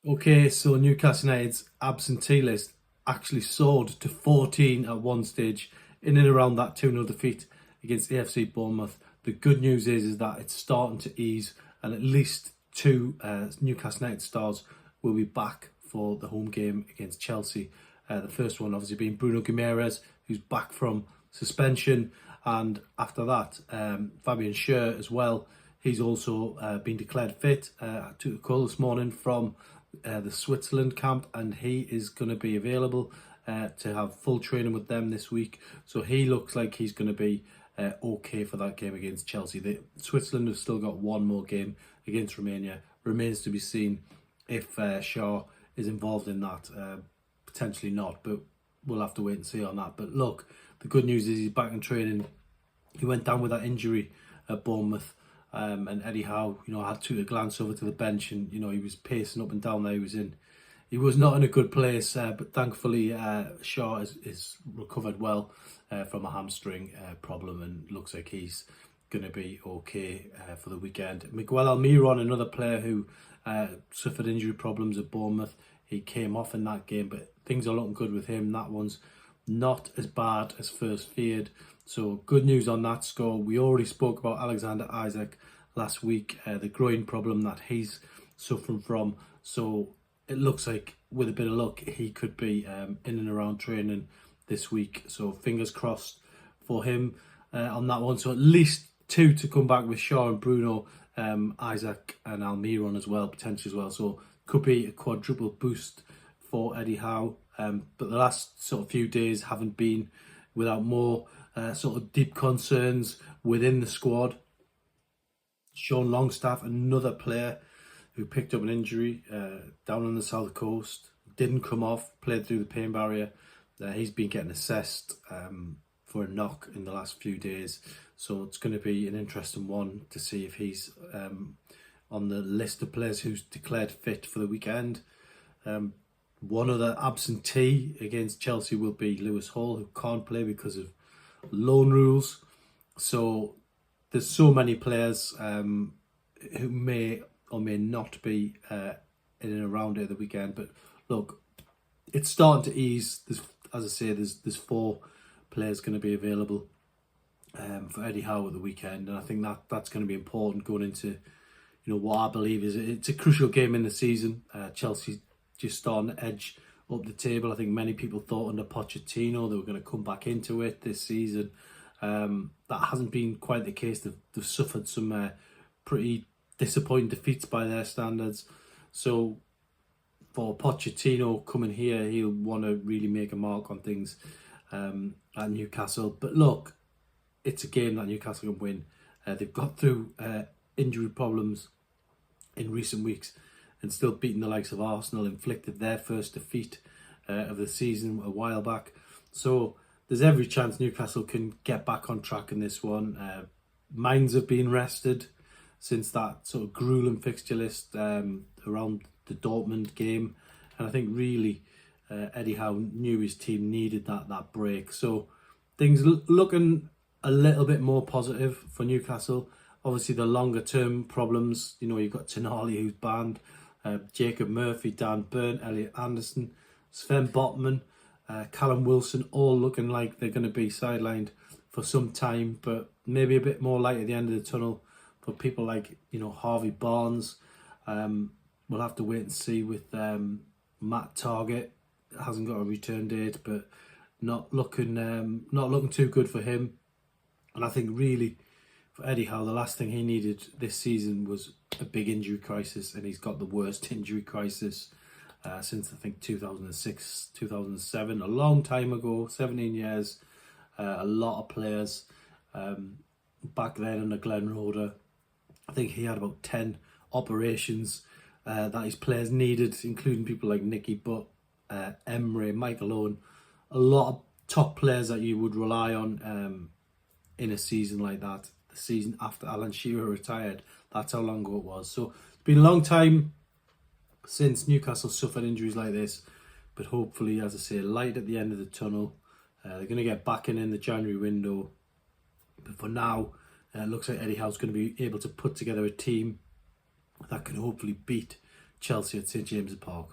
Okay, so Newcastle United's absentee list actually soared to 14 at one stage in and around that 2-0 defeat against AFC Bournemouth. The good news is that it's starting to ease, and at least two Newcastle United stars will be back for the home game against Chelsea. The first one obviously being Bruno Guimaraes, who's back from suspension, and after that, Fabian Schär as well. He's also been declared fit. I took a call this morning from the Switzerland camp, and he is going to be available to have full training with them this week. So he looks like he's going to be okay for that game against Chelsea. Switzerland have still got one more game against Romania. Remains to be seen if Shaw is involved in that. Potentially not, but we'll have to wait and see on that. But look, the good news is he's back in training. He went down with that injury at Bournemouth. And Eddie Howe, had to glance over to the bench, and he was pacing up and down there. He was not in a good place, but thankfully Shaw is recovered well from a hamstring problem, and looks like he's going to be okay for the weekend. Miguel Almiron, another player who suffered injury problems at Bournemouth, he came off in that game, but things are looking good with him. That one's not as bad as first feared. So good news on that score. We already spoke about Alexander Isak last week, the groin problem that he's suffering from. So it looks like with a bit of luck, he could be in and around training this week. So fingers crossed for him on that one. So at least two to come back with Shaw and Bruno, Isak and Almiron as well, potentially as well. So could be a quadruple boost for Eddie Howe. But the last sort of few days haven't been without more sort of deep concerns within the squad. Sean Longstaff, another player who picked up an injury down on the south coast, didn't come off, played through the pain barrier. He's been getting assessed for a knock in the last few days, so it's going to be an interesting one to see if he's on the list of players who's declared fit for the weekend. One other absentee against Chelsea will be Lewis Hall, who can't play because of loan rules. So there's so many players who may or may not be in and around it the weekend. But look, it's starting to ease. As I say, there's four players going to be available for Eddie Howe at the weekend, and I think that's going to be important going into what I believe is it's a crucial game in the season. Chelsea just starting to edge up the table. I think many people thought under Pochettino they were going to come back into it this season. That hasn't been quite the case. They've suffered some pretty disappointing defeats by their standards. So for Pochettino coming here, he'll want to really make a mark on things at Newcastle. But look, it's a game that Newcastle can win. They've got through injury problems in recent weeks and still beating the likes of Arsenal, inflicted their first defeat of the season a while back. So there's every chance Newcastle can get back on track in this one. Minds have been rested since that sort of grueling fixture list around the Dortmund game. And I think really Eddie Howe knew his team needed that break. So things looking a little bit more positive for Newcastle. Obviously the longer term problems, you've got Tonali who's banned, Jacob Murphy, Dan Burn, Elliot Anderson, Sven Botman, Callum Wilson, all looking like they're going to be sidelined for some time, but maybe a bit more light at the end of the tunnel for people like Harvey Barnes. We'll have to wait and see with Matt Targett. Hasn't got a return date, but not looking too good for him. And I think really for Eddie Howe, the last thing he needed this season was a big injury crisis, and he's got the worst injury crisis since I think 2006, 2007, a long time ago, 17 years. A lot of players back then under Glenn Roeder, I think he had about 10 operations that his players needed, including people like Nicky Butt, Emre, Michael Owen, a lot of top players that you would rely on in a season like that. The season after Alan Shearer retired, that's how long ago it was. So it's been a long time since Newcastle suffered injuries like this, but hopefully, as I say, light at the end of the tunnel. They're going to get back in the January window, but for now, it looks like Eddie Howe's going to be able to put together a team that can hopefully beat Chelsea at St James's Park.